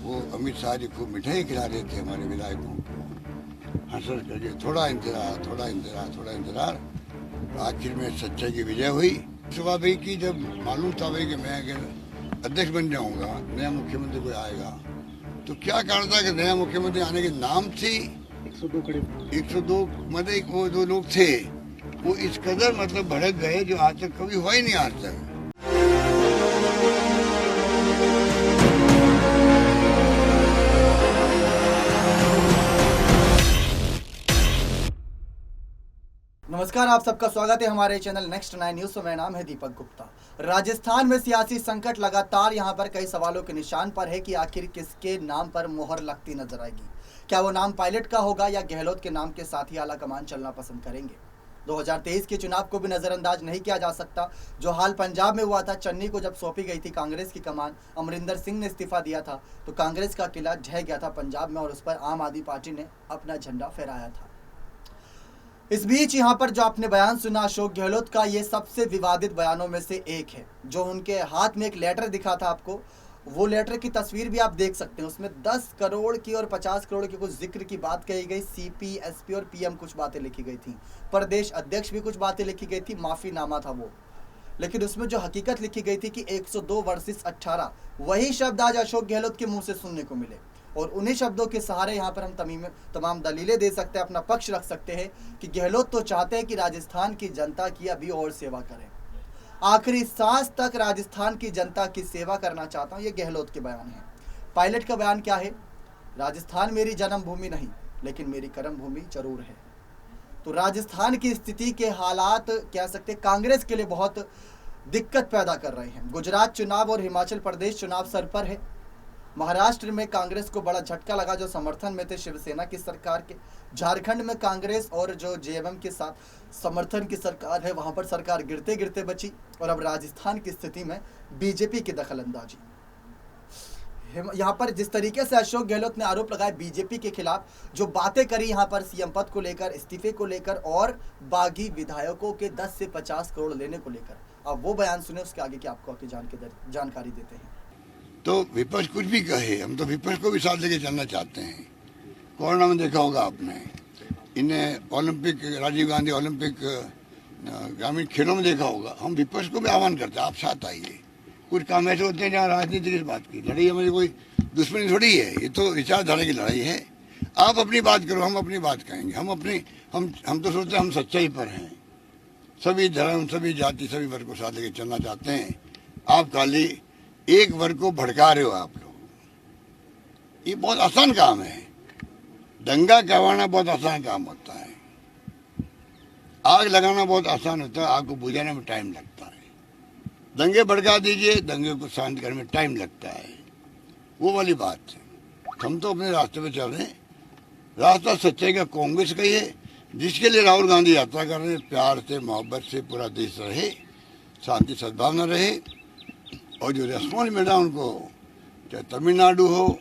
वो अमित शाह जी खूब मिठाई खिला रहे थे हमारे विधायकों को, हंस हंस करके थोड़ा इंतजार थोड़ा इंतजार थोड़ा इंतजार। आखिर में सच्चाई की विजय हुई। सुबह भाई की जब मालूम था भाई कि मैं अगर अध्यक्ष बन जाऊंगा, नया मुख्यमंत्री कोई आएगा, तो क्या कारण था कि नया मुख्यमंत्री आने के नाम थी 102 मतलब वो जो लोग थे वो इस कदर मतलब भड़क गए जो आज तक कभी हुआ ही नहीं आज तक। नमस्कार, आप सबका स्वागत है हमारे चैनल नेक्स्ट 9 न्यूज। मेरा नाम है दीपक गुप्ता। राजस्थान में सियासी संकट लगातार यहां पर कई सवालों के निशान पर है कि आखिर किसके नाम पर मोहर लगती नजर आएगी। क्या वो नाम पायलट का होगा या गहलोत के नाम के साथ ही आला कमान चलना पसंद करेंगे। 2023 के चुनाव को भी नजरअंदाज नहीं किया जा सकता। जो हाल पंजाब में हुआ था, चन्नी को जब सौंपी गई थी कांग्रेस की कमान, अमरिंदर सिंह ने इस्तीफा दिया था तो कांग्रेस का किला ढह गया था पंजाब में और उस पर आम आदमी पार्टी ने अपना झंडा फहराया था। इस बीच यहाँ पर जो आपने बयान सुना अशोक गहलोत का, ये सबसे विवादित बयानों में से एक है। जो उनके हाथ में एक लेटर दिखा था आपको, वो लेटर की तस्वीर भी आप देख सकते हैं। उसमें 10 करोड़ की और 50 करोड़ की कुछ जिक्र की बात कही गई। सीपी, एसपी और पीएम कुछ बातें लिखी गई थी। प्रदेश अध्यक्ष भी कुछ बातें लिखी गई थी। माफीनामा था वो, लेकिन उसमें जो हकीकत लिखी गई थी कि 102 वर्सेस 18, वही शब्द आज अशोक गहलोत के मुंह से सुनने को मिले। और उन्हीं शब्दों के सहारे यहाँ पर हम तमाम दलीलें दे सकते हैं, अपना पक्ष रख सकते हैं कि गहलोत तो चाहते हैं कि राजस्थान की जनता की अभी और सेवा करें। आखिरी सांस तक राजस्थान की जनता की सेवा करना चाहता हूँ, ये गहलोत के बयान है। पायलट का बयान क्या है? राजस्थान मेरी जन्मभूमि नहीं, लेकिन मेरी कर्म भूमि जरूर है। तो राजस्थान की स्थिति के हालात कह सकते कांग्रेस के लिए बहुत दिक्कत पैदा कर रहे हैं। गुजरात चुनाव और हिमाचल प्रदेश चुनाव सर पर है। महाराष्ट्र में कांग्रेस को बड़ा झटका लगा जो समर्थन में थे शिवसेना की सरकार के। झारखंड में कांग्रेस और जो जेएमएम के साथ समर्थन की सरकार है, वहां पर सरकार गिरते गिरते बची। और अब राजस्थान की स्थिति में बीजेपी की दखलंदाजी। यहाँ पर जिस तरीके से अशोक गहलोत ने आरोप लगाए बीजेपी के खिलाफ, जो बातें करी यहाँ पर सीएम पद को लेकर, इस्तीफे को लेकर और बागी विधायकों के 10 से 50 करोड़ लेने को लेकर, अब वो बयान सुने, उसके आगे की आपको जानकारी देते हैं। तो विपक्ष कुछ भी कहे, हम तो विपक्ष को भी साथ लेके चलना चाहते हैं। कोरोना में देखा होगा आपने, इन्हें ओलंपिक, राजीव गांधी ओलंपिक ग्रामीण खेलों में देखा होगा। हम विपक्ष को भी आह्वान करते हैं, आप साथ आइए। कुछ काम ऐसे होते हैं जहाँ राजनीति किस बात की लड़ाई, हमारी कोई दुश्मनी थोड़ी है, ये तो विचारधारा की लड़ाई है। आप अपनी बात करो, हम अपनी बात कहेंगे। हम तो सोचते हैं हम सच्चाई पर हैं। सभी धर्म, सभी जाति, सभी वर्ग को साथ लेके चलना चाहते हैं। आप खाली एक वर्ग को भड़का रहे हो आप लोग। ये बहुत आसान काम है। दंगा करवाना बहुत आसान काम होता है। आग लगाना बहुत आसान होता है, आग को बुझाने में टाइम लगता है। दंगे भड़का दीजिए, दंगे को शांत करने में टाइम लगता है। वो वाली बात है। हम तो अपने रास्ते पे चल रहे हैं। रास्ता सच्चाई का कांग्रेस का ही है, जिसके लिए राहुल गांधी यात्रा कर रहे हैं। प्यार से, मोहब्बत से पूरा देश रहे, शांति सद्भावना रहे। और जो रेस्पॉन्स मिल रहा है उनको, चाहे तमिलनाडु हो,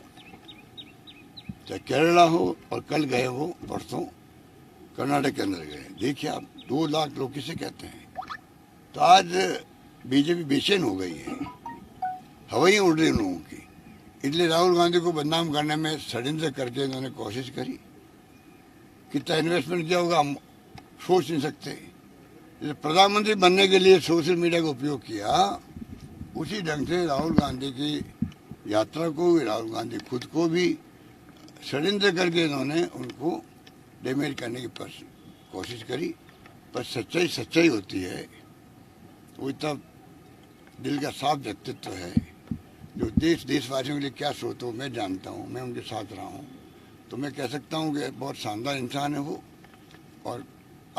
चाहे केरला हो, और कल गए हो परसों कर्नाटक के अंदर गए। देखिए आप, 2 लाख लोग किसे कहते हैं। तो आज बीजेपी बेचैन हो गई है, हवाइयाँ उड़ रही उन लोगों की। इसलिए राहुल गांधी को बदनाम करने में षड्यंत्र करके इन्होंने कोशिश करी। कितना इन्वेस्टमेंट किया होगा हम सोच नहीं सकते। प्रधानमंत्री बनने के लिए सोशल मीडिया का उपयोग किया, उसी ढंग से राहुल गांधी की यात्रा को, राहुल गांधी खुद को भी षड्यंत्र करके इन्होंने उनको डैमेज करने की कोशिश करी। पर सच्चाई सच्चाई होती है। वो इतना दिल का साफ व्यक्तित्व है जो देशवासियों के लिए क्या सोचो मैं जानता हूँ। मैं उनके साथ रहा हूँ, तो मैं कह सकता हूँ कि बहुत शानदार इंसान है वो। और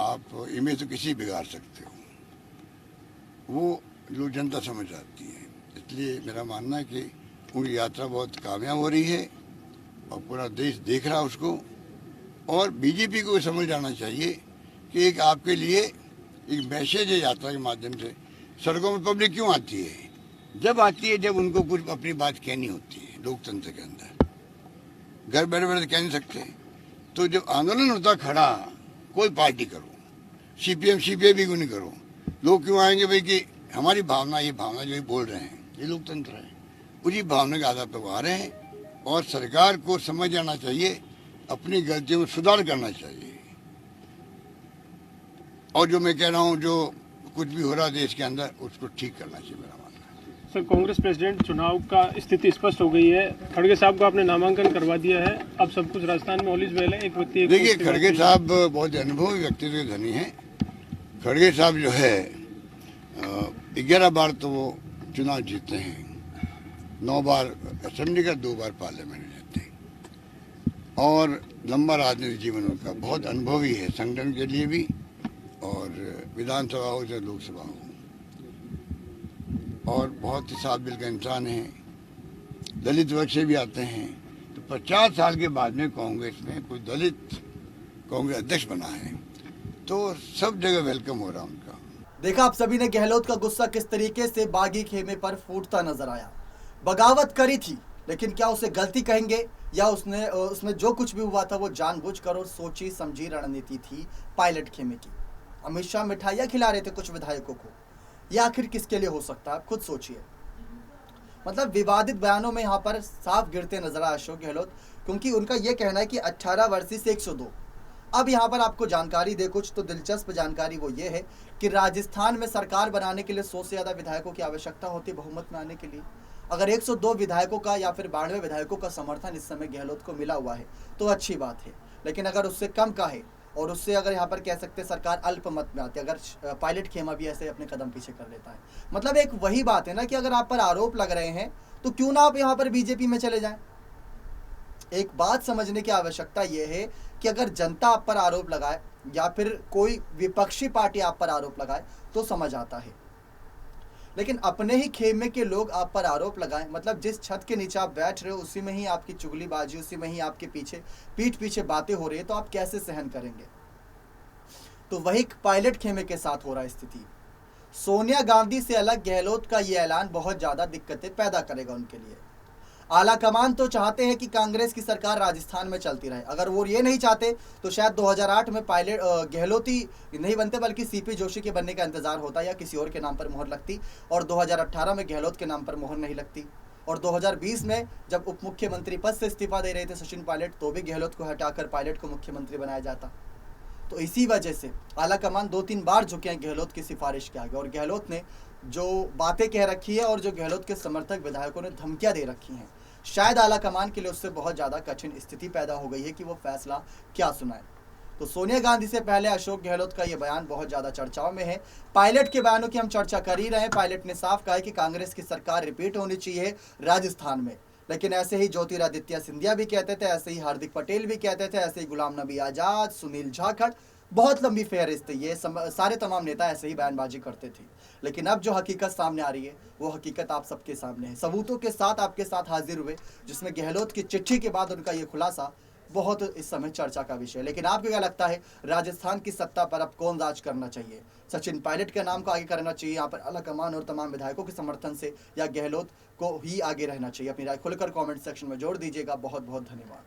आप इमेज तो किसी बिगाड़ सकते हो, वो लोग जनता समझ आती है। इसलिए मेरा मानना है कि उनकी यात्रा बहुत कामयाब हो रही है और पूरा देश देख रहा है उसको। और बीजेपी को समझ जाना चाहिए कि एक आपके लिए एक मैसेज है यात्रा के माध्यम से। सड़कों में पब्लिक क्यों आती है? जब आती है जब उनको कुछ अपनी बात कहनी होती है। लोकतंत्र के अंदर घर बैठे बैठे कह नहीं सकते। तो जब आंदोलन होता खड़ा, कोई पार्टी करो, सीपीएम सीपीआई भी क्यों नहीं करो, लोग क्यों आएंगे भाई कि हमारी भावना, ये भावना जो बोल रहे हैं, ये लोकतंत्र है। उसी भावना के आधार पर वो आ रहे हैं और सरकार को समझ जाना चाहिए, अपनी गलतियों में सुधार करना चाहिए। और जो मैं कह रहा हूँ, जो कुछ भी हो रहा है देश के अंदर, उसको ठीक करना चाहिए, मेरा मानना है। सर, कांग्रेस प्रेसिडेंट चुनाव का स्थिति स्पष्ट हो गई है। खड़गे साहब को आपने नामांकन करवा दिया है, अब सब कुछ राजस्थान में ओलिस बेल है। एक व्यक्ति देखिए, खड़गे साहब बहुत अनुभवी व्यक्तित्व के धनी हैं। खड़गे साहब जो है 11 बार तो वो चुनाव जीते हैं, 9 बार असेंबली का, 2 बार पार्लियामेंट जीते हैं और लंबा राजनीतिक जीवन उनका, बहुत अनुभवी है संगठन के लिए भी और विधानसभा हो चाहे लोकसभा हो, और बहुत ही साफ दिल का इंसान है। दलित वर्ग से भी आते हैं। तो 50 साल के बाद में कांग्रेस में कोई दलित कांग्रेस अध्यक्ष बना है, तो सब जगह वेलकम हो रहा उनका। देखा आप सभी ने गहलोत का गुस्सा किस तरीके से बागी खेमे पर फूटता नजर आया। बगावत करी थी, लेकिन क्या उसे गलती कहेंगे या उसमें जो कुछ भी हुआ था वो जानबूझकर और सोची समझी रणनीति थी पायलट खेमे की। अमित शाह मिठाइयाँ खिला रहे थे कुछ विधायकों को, यह आखिर किसके लिए हो सकता है, आप खुद सोचिए। मतलब विवादित बयानों में यहाँ पर साफ गिरते नजर आए अशोक गहलोत, क्योंकि उनका यह कहना है कि 18 वर्षीय से 102। अब यहाँ पर आपको जानकारी दे कुछ, तो दिलचस्प जानकारी वो ये है कि राजस्थान में सरकार बनाने के लिए 100 से ज़्यादा विधायकों की आवश्यकता होती है बहुमत में आने के लिए। अगर 102 विधायकों का या फिर 92 विधायकों का समर्थन इस समय गहलोत को मिला हुआ है तो अच्छी बात है, लेकिन अगर उससे कम का है और उससे अगर यहाँ पर कह सकते हैं सरकार अल्पमत में आती है, अगर पायलट खेमा भी ऐसे अपने कदम पीछे कर लेता है, मतलब एक वही बात है ना कि अगर आप पर आरोप लग रहे हैं तो क्यों ना आप यहाँ पर बीजेपी में चले जाएं। एक बात समझने की आवश्यकता यह है कि अगर जनता आप पर आरोप लगाए या फिर कोई विपक्षी पार्टी आप पर आरोप लगाए तो समझ आता है, लेकिन अपने ही खेमे के लोग आप पर आरोप लगाएं, मतलब जिस छत के नीचे आप बैठ रहे हो उसी में ही आपकी चुगलीबाजी, उसी में ही आपके पीछे पीठ पीछे बातें हो रही है, तो आप कैसे सहन करेंगे। तो वही पायलट खेमे के साथ हो रहा है स्थिति। सोनिया गांधी से अलग गहलोत का ये ऐलान बहुत ज्यादा दिक्कतें पैदा करेगा उनके लिए। आला कमान तो चाहते हैं कि कांग्रेस की सरकार राजस्थान में चलती रहे। अगर वो ये नहीं चाहते तो शायद 2008 में पायलट गहलोत ही नहीं बनते, बल्कि सीपी जोशी के बनने का इंतजार होता या किसी और के नाम पर मोहर लगती, और 2018 में गहलोत के नाम पर मोहर नहीं लगती। और 2020 में जब उप मुख्यमंत्री पद से इस्तीफा दे रहे थे सचिन पायलट, तो भी गहलोत को हटाकर पायलट को मुख्यमंत्री बनाया जाता। तो इसी वजह से आला कमान 2-3 बार झुके हैं गहलोत की सिफारिश के आगे, और गहलोत ने जो बातें कह रखी है और जो गहलोत के समर्थक विधायकों ने धमकियां दे रखी हैं, शायद आला कमान के लिए उससे बहुत ज़्यादा कठिन स्थिति पैदा हो गई है कि वो फैसला क्या सुनाए। तो सोनिया गांधी से पहले अशोक गहलोत का ये बयान बहुत ज़्यादा चर्चाओं में है। पायलट के बयानों की हम चर्चा कर ही रहे हैं। पायलट ने साफ कहा है कि कांग्रेस की सरकार रिपीट होनी चाहिए राजस्थान में, लेकिन ऐसे ही ज्योतिरादित्य सिंधिया भी कहते थे, ऐसे ही हार्दिक पटेल भी कहते थे, ऐसे ही गुलाम नबी आज़ाद, सुनील जाखड़, बहुत लंबी फेहरिस्त है, ये सारे तमाम नेता ऐसे ही बयानबाजी करते थे। लेकिन अब जो हकीकत सामने आ रही है वो हकीकत आप सबके सामने है, सबूतों के साथ आपके साथ हाजिर हुए, जिसमें गहलोत की चिट्ठी के बाद उनका ये खुलासा बहुत इस समय चर्चा का विषय है। लेकिन आपको क्या लगता है, राजस्थान की सत्ता पर अब कौन राज करना चाहिए? सचिन पायलट के नाम को आगे करना चाहिए यहाँ पर आला कमान और तमाम विधायकों के समर्थन से, या गहलोत को ही आगे रहना चाहिए? अपनी राय खुलकर कॉमेंट सेक्शन में जोड़ दीजिएगा। बहुत बहुत धन्यवाद।